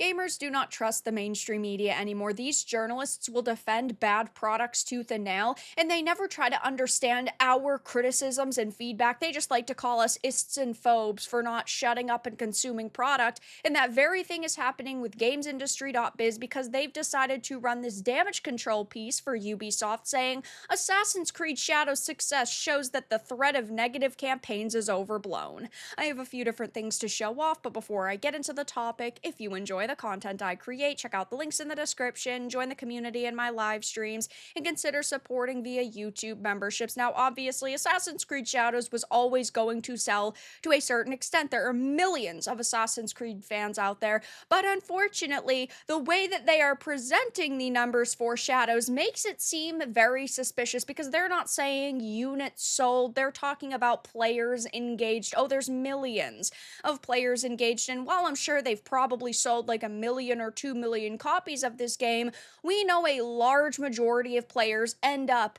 Gamers do not trust the mainstream media anymore. These journalists will defend bad products tooth and nail, and they never try to understand our criticisms and feedback. They just like to call us ists and phobes for not shutting up and consuming product. And that very thing is happening with GamesIndustry.Biz because they've decided to run this damage control piece for Ubisoft saying Assassin's Creed Shadow's success shows that the threat of negative campaigns is overblown. I have a few different things to show off, but before I get into the topic, if you enjoy the content I create, check out the links in the description, join the community in my live streams, and consider supporting via YouTube memberships. Now, obviously, Assassin's Creed Shadows was always going to sell to a certain extent. There are millions of Assassin's Creed fans out there, but unfortunately, the way that they are presenting the numbers for Shadows makes it seem very suspicious because they're not saying units sold, they're talking about players engaged. Oh, there's millions of players engaged, and while I'm sure they've probably sold like 1 million or 2 million copies of this game, we know a large majority of players end up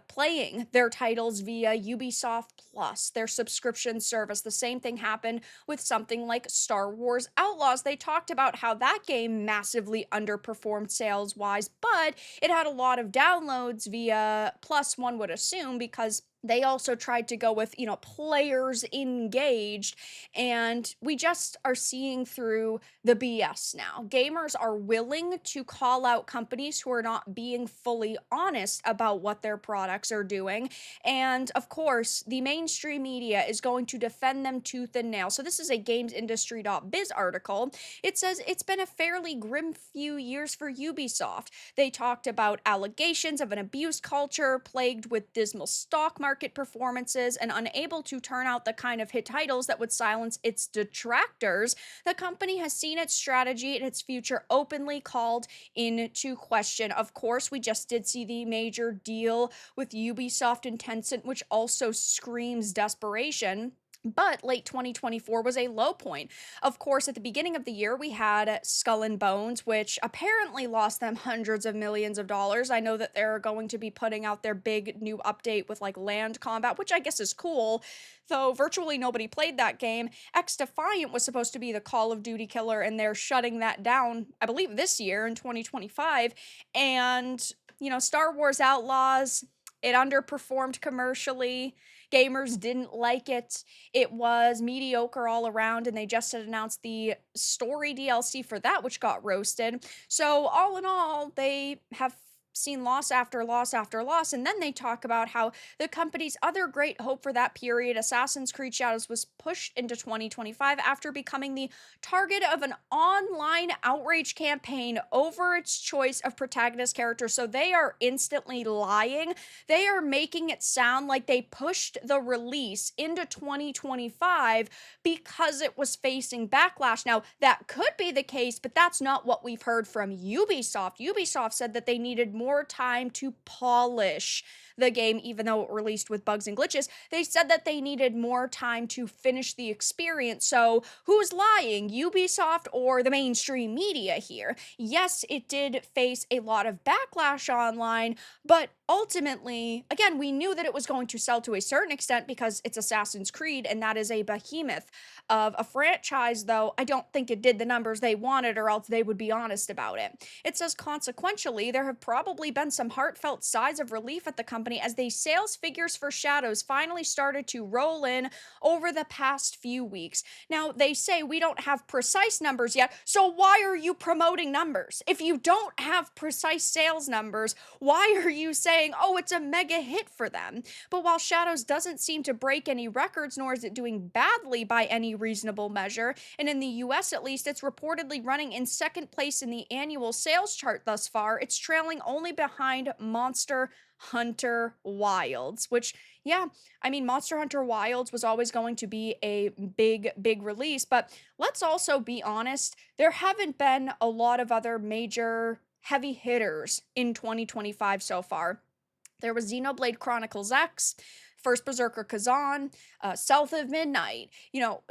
playing their titles via Ubisoft Plus, their subscription service. The same thing happened with something like Star Wars Outlaws. They talked about how that game massively underperformed sales-wise, but it had a lot of downloads via Plus, one would assume, because they also tried to go with, players engaged, and we just are seeing through the BS now. Gamers are willing to call out companies who are not being fully honest about what their products are doing, and of course, the mainstream media is going to defend them tooth and nail. So this is a GamesIndustry.Biz article. It says it's been a fairly grim few years for Ubisoft. They talked about allegations of an abuse culture plagued with dismal stock market performances and unable to turn out the kind of hit titles that would silence its detractors. The company has seen its strategy and its future openly called into question. Of course, we just did see the major deal with Ubisoft and Tencent, which also screams desperation. But late 2024 was a low point. Of course, at the beginning of the year, we had Skull and Bones, which apparently lost them hundreds of millions of dollars. I know that they're going to be putting out their big new update with like land combat, which I guess is cool, though virtually nobody played that game. X Defiant was supposed to be the Call of Duty killer, and they're shutting that down, I believe, this year in 2025. And, Star Wars Outlaws, it underperformed commercially. Gamers didn't like it. It was mediocre all around, and they just had announced the story DLC for that, which got roasted. So, all in all, they have seen loss after loss after loss, and then they talk about how the company's other great hope for that period, Assassin's Creed Shadows, was pushed into 2025 after becoming the target of an online outrage campaign over its choice of protagonist character. So they are instantly lying. They are making it sound like they pushed the release into 2025 because it was facing backlash. Now, that could be the case, but that's not what we've heard from Ubisoft. Ubisoft said that they needed more time to polish the game, even though it released with bugs and glitches. They said that they needed more time to finish the experience. So who's lying, Ubisoft or the mainstream media here? Yes, it did face a lot of backlash online, but ultimately, again, we knew that it was going to sell to a certain extent because it's Assassin's Creed, and that is a behemoth of a franchise, though I don't think it did the numbers they wanted, or else they would be honest about it. It says, consequentially, there have probably been some heartfelt sighs of relief at the company as the sales figures for Shadows finally started to roll in over the past few weeks. Now, they say we don't have precise numbers yet, so why are you promoting numbers? If you don't have precise sales numbers, why are you saying, oh, it's a mega hit for them? But while Shadows doesn't seem to break any records, nor is it doing badly by any reasonable measure, and in the US at least, it's reportedly running in second place in the annual sales chart thus far. It's trailing only behind Monster Hunter Wilds, which, yeah, I mean, Monster Hunter Wilds was always going to be a big release, but let's also be honest, there haven't been a lot of other major heavy hitters in 2025 so far. There was Xenoblade Chronicles X, First Berserker Kazan, South of Midnight,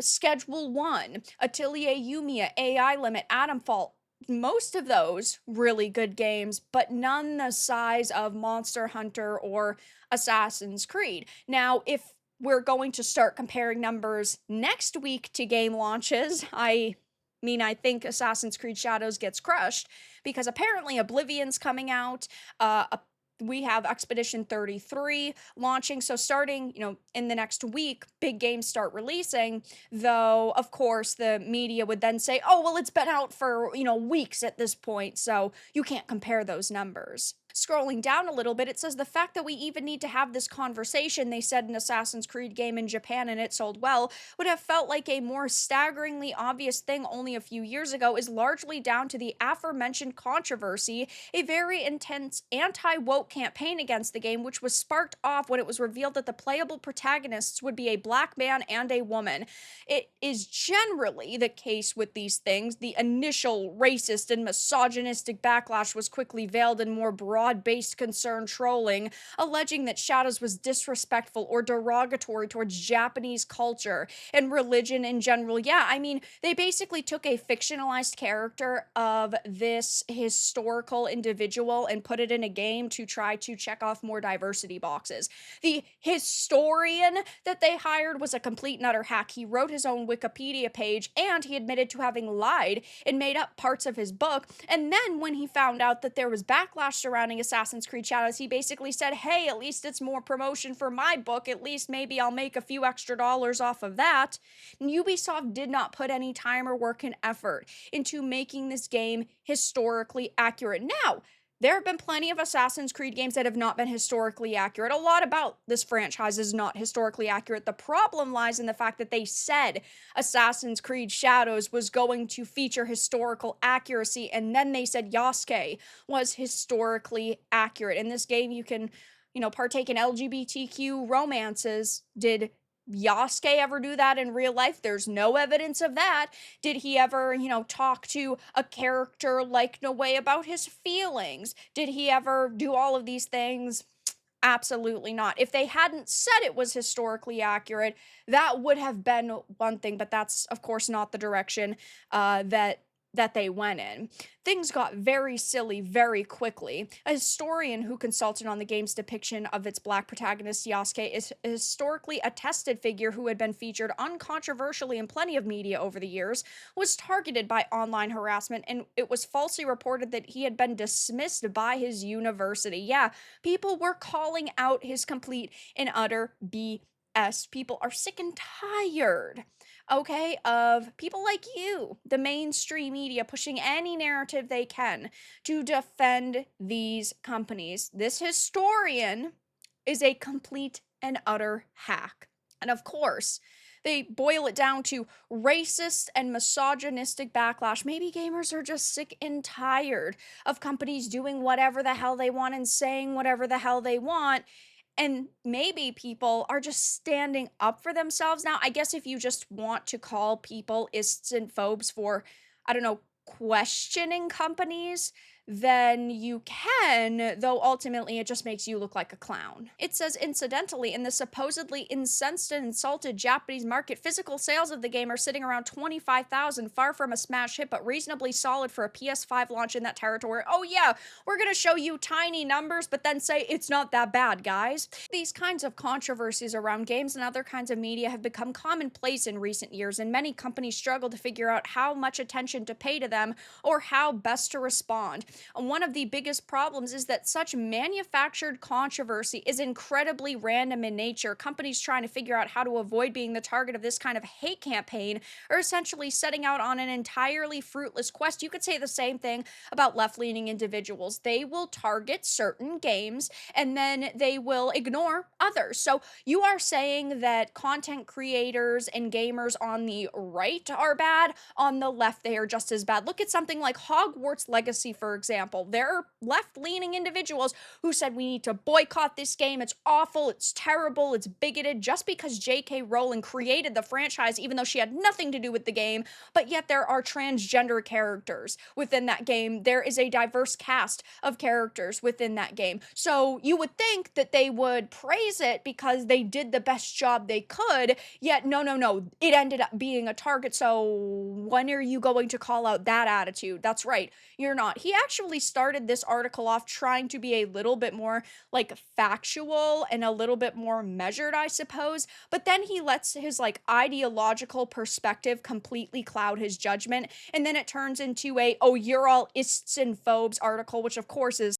Schedule 1, Atelier Yumiya, AI Limit, Atomfall. Most of those really good games, but none the size of Monster Hunter or Assassin's Creed. Now, if we're going to start comparing numbers next week to game launches, I mean, I think Assassin's Creed Shadows gets crushed because apparently Oblivion's coming out. We have Expedition 33 launching. So starting, in the next week, big games start releasing, though, of course, the media would then say, oh, well, it's been out for, weeks at this point, so you can't compare those numbers. Scrolling down a little bit, it says the fact that we even need to have this conversation, they said an Assassin's Creed game in Japan and it sold well, would have felt like a more staggeringly obvious thing only a few years ago, is largely down to the aforementioned controversy, a very intense anti-woke campaign against the game, which was sparked off when it was revealed that the playable protagonists would be a black man and a woman. It is generally the case with these things. The initial racist and misogynistic backlash was quickly veiled in more broad-based concern trolling, alleging that Shadows was disrespectful or derogatory towards Japanese culture and religion in general. Yeah, I mean, they basically took a fictionalized character of this historical individual and put it in a game to try to check off more diversity boxes. The historian that they hired was a complete and utter hack. He wrote his own Wikipedia page and he admitted to having lied and made up parts of his book. And then when he found out that there was backlash surrounding Assassin's Creed Shadows, he basically said, hey, at least it's more promotion for my book. At least maybe I'll make a few extra dollars off of that. And Ubisoft did not put any time or work and effort into making this game historically accurate. Now, there have been plenty of Assassin's Creed games that have not been historically accurate. A lot about this franchise is not historically accurate. The problem lies in the fact that they said Assassin's Creed Shadows was going to feature historical accuracy, and then they said Yasuke was historically accurate. In this game, you can, partake in LGBTQ romances. Did Yasuke ever do that in real life? There's no evidence of that. Did he ever, talk to a character like Noe about his feelings? Did he ever do all of these things? Absolutely not. If they hadn't said it was historically accurate, that would have been one thing, but that's, of course, not the direction that they went in. Things got very silly very quickly. A historian who consulted on the game's depiction of its black protagonist Yasuke is a historically attested figure who had been featured uncontroversially in plenty of media over the years, was targeted by online harassment, and it was falsely reported that he had been dismissed by his university. Yeah, people were calling out his complete and utter BS. People are sick and tired, okay, of people like you, the mainstream media, pushing any narrative they can to defend these companies. This historian is a complete and utter hack. And of course, they boil it down to racist and misogynistic backlash. Maybe gamers are just sick and tired of companies doing whatever the hell they want and saying whatever the hell they want. And maybe people are just standing up for themselves. Now, I guess if you just want to call people ists and phobes for, I don't know, questioning companies, then you can, though ultimately it just makes you look like a clown. It says, incidentally, in the supposedly incensed and insulted Japanese market, physical sales of the game are sitting around 25,000, far from a smash hit, but reasonably solid for a PS5 launch in that territory. Oh yeah, we're gonna show you tiny numbers, but then say it's not that bad, guys. These kinds of controversies around games and other kinds of media have become commonplace in recent years, and many companies struggle to figure out how much attention to pay to them or how best to respond. One of the biggest problems is that such manufactured controversy is incredibly random in nature. Companies trying to figure out how to avoid being the target of this kind of hate campaign are essentially setting out on an entirely fruitless quest. You could say the same thing about left-leaning individuals. They will target certain games and then they will ignore others. So you are saying that content creators and gamers on the right are bad, on the left they are just as bad. Look at something like Hogwarts Legacy, for example. There are left-leaning individuals who said we need to boycott this game. It's awful, it's terrible, it's bigoted, just because J.K. Rowling created the franchise, even though she had nothing to do with the game. But yet there are transgender characters within that game. There is a diverse cast of characters within that game. So you would think that they would praise it because they did the best job they could, yet no, it ended up being a target. So when are you going to call out that attitude? That's right, you're not. He actually actually started this article off trying to be a little bit more like factual and a little bit more measured, I suppose. But then he lets his like ideological perspective completely cloud his judgment. And then it turns into a, oh, you're all ists and phobes article, which of course is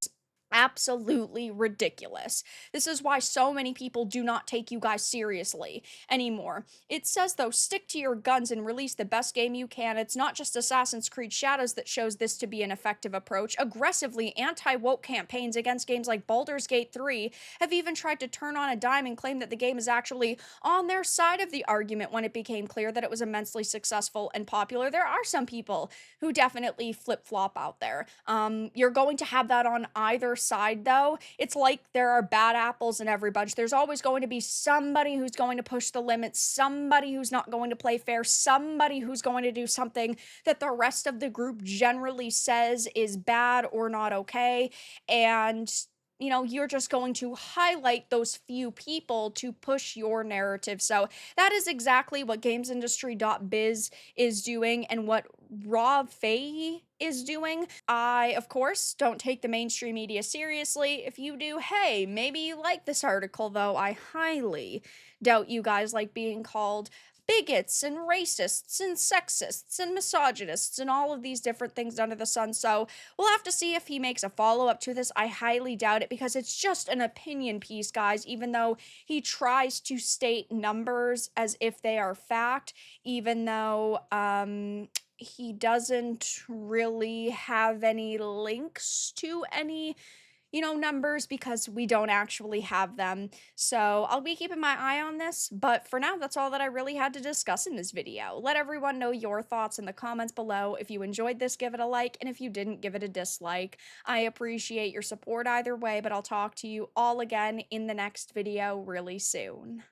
absolutely ridiculous. This is why so many people do not take you guys seriously anymore. It says, though, stick to your guns and release the best game you can. It's not just Assassin's Creed Shadows that shows this to be an effective approach. Aggressively anti-woke campaigns against games like Baldur's Gate 3 have even tried to turn on a dime and claim that the game is actually on their side of the argument when it became clear that it was immensely successful and popular. There are some people who definitely flip-flop out there. You're going to have that on either side, though. It's like there are bad apples in every bunch. There's always going to be somebody who's going to push the limits, somebody who's not going to play fair, somebody who's going to do something that the rest of the group generally says is bad or not okay. And you're just going to highlight those few people to push your narrative. So that is exactly what GamesIndustry.Biz is doing and what Rob Fahey is doing. I, of course, don't take the mainstream media seriously. If you do, hey, maybe you like this article, though I highly doubt you guys like being called bigots and racists and sexists and misogynists and all of these different things under the sun. So we'll have to see if he makes a follow-up to this. I highly doubt it because it's just an opinion piece, guys, even though he tries to state numbers as if they are fact, even though he doesn't really have any links to any numbers because we don't actually have them. So I'll be keeping my eye on this, but for now, that's all that I really had to discuss in this video. Let everyone know your thoughts in the comments below. If you enjoyed this, give it a like, and if you didn't, give it a dislike. I appreciate your support either way, but I'll talk to you all again in the next video really soon.